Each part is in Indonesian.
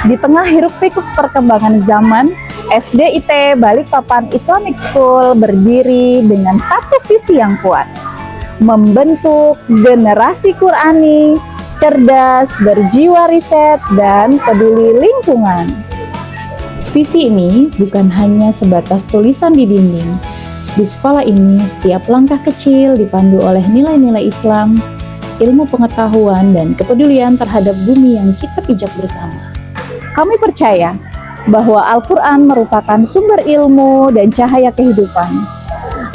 Di tengah hiruk-pikuk perkembangan zaman, SDIT Balikpapan Islamic School berdiri dengan satu visi yang kuat, membentuk generasi Qurani, cerdas, berjiwa riset, dan peduli lingkungan. Visi ini bukan hanya sebatas tulisan di dinding. Di sekolah ini, setiap langkah kecil dipandu oleh nilai-nilai Islam, ilmu pengetahuan, dan kepedulian terhadap bumi yang kita pijak bersama. Kami percaya bahwa Al-Quran merupakan sumber ilmu dan cahaya kehidupan.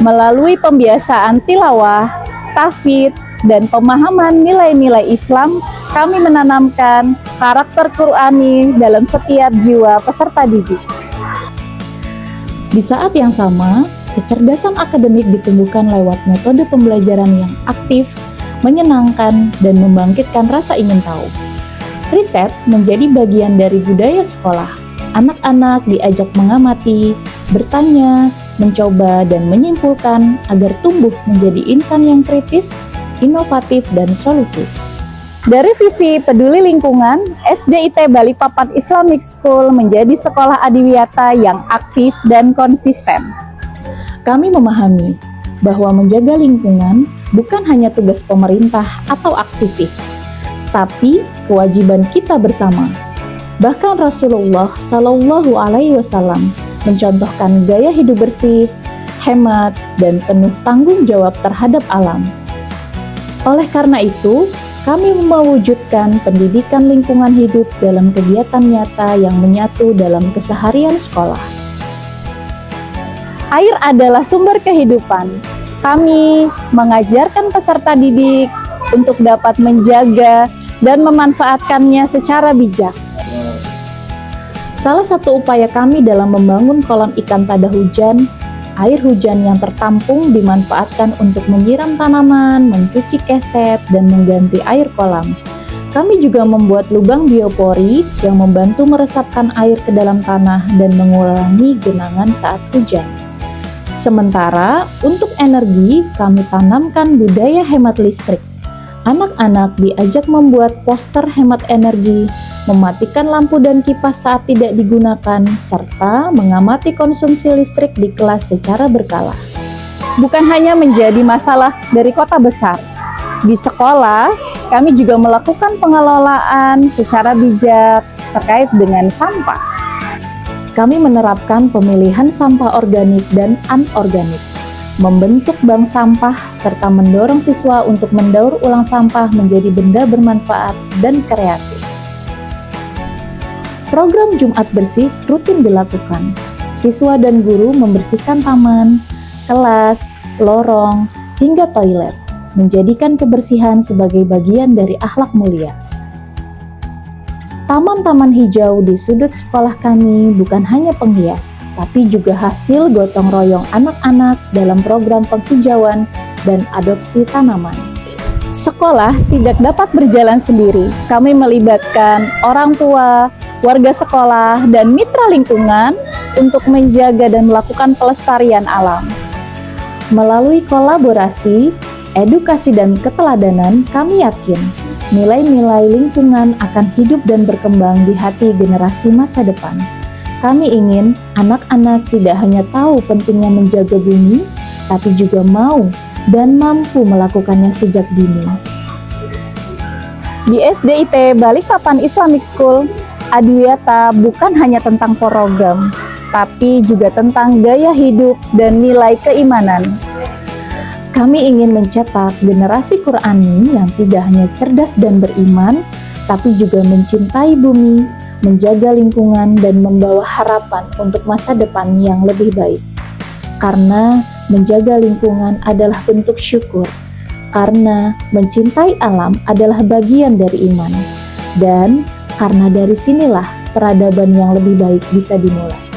Melalui pembiasaan tilawah, tahfidz, dan pemahaman nilai-nilai Islam, kami menanamkan karakter Qurani dalam setiap jiwa peserta didik. Di saat yang sama, kecerdasan akademik ditumbuhkan lewat metode pembelajaran yang aktif, menyenangkan, dan membangkitkan rasa ingin tahu. Riset menjadi bagian dari budaya sekolah. Anak-anak diajak mengamati, bertanya, mencoba, dan menyimpulkan agar tumbuh menjadi insan yang kritis, inovatif, dan solutif. Dari visi peduli lingkungan, SDIT Balikpapan Islamic School menjadi sekolah adiwiyata yang aktif dan konsisten. Kami memahami bahwa menjaga lingkungan bukan hanya tugas pemerintah atau aktivis, tapi kewajiban kita bersama. Bahkan Rasulullah Shallallahu Alaihi Wasallam mencontohkan gaya hidup bersih, hemat, dan penuh tanggung jawab terhadap alam. Oleh karena itu, kami mewujudkan pendidikan lingkungan hidup dalam kegiatan nyata yang menyatu dalam keseharian sekolah. Air adalah sumber kehidupan. Kami mengajarkan peserta didik untuk dapat menjaga dan memanfaatkannya secara bijak. Salah satu upaya kami dalam membangun kolam ikan tada hujan, air hujan yang tertampung dimanfaatkan untuk menyiram tanaman, mencuci keset, dan mengganti air kolam. Kami juga membuat lubang biopori yang membantu meresapkan air ke dalam tanah dan mengurangi genangan saat hujan. Sementara untuk energi, kami tanamkan budaya hemat listrik. Anak-anak diajak membuat poster hemat energi, mematikan lampu dan kipas saat tidak digunakan, serta mengamati konsumsi listrik di kelas secara berkala. Bukan hanya menjadi masalah dari kota besar. Di sekolah, kami juga melakukan pengelolaan secara bijak terkait dengan sampah. Kami menerapkan pemilihan sampah organik dan anorganik, membentuk bank sampah, serta mendorong siswa untuk mendaur ulang sampah menjadi benda bermanfaat dan kreatif. Program Jumat Bersih rutin dilakukan. Siswa dan guru membersihkan taman, kelas, lorong, hingga toilet, menjadikan kebersihan sebagai bagian dari akhlak mulia. Taman-taman hijau di sudut sekolah kami bukan hanya penghias, tapi juga hasil gotong royong anak-anak dalam program penghijauan dan adopsi tanaman. Sekolah tidak dapat berjalan sendiri. Kami melibatkan orang tua, warga sekolah, dan mitra lingkungan untuk menjaga dan melakukan pelestarian alam. Melalui kolaborasi, edukasi, dan keteladanan, kami yakin nilai-nilai lingkungan akan hidup dan berkembang di hati generasi masa depan. Kami ingin anak-anak tidak hanya tahu pentingnya menjaga bumi, tapi juga mau dan mampu melakukannya sejak dini. Di SDIT Balikpapan Islamic School, adiwiyata bukan hanya tentang program, tapi juga tentang gaya hidup dan nilai keimanan. Kami ingin mencetak generasi Qurani yang tidak hanya cerdas dan beriman, tapi juga mencintai bumi, menjaga lingkungan, dan membawa harapan untuk masa depan yang lebih baik. Karena menjaga lingkungan adalah bentuk syukur, karena mencintai alam adalah bagian dari iman, dan karena dari sinilah peradaban yang lebih baik bisa dimulai.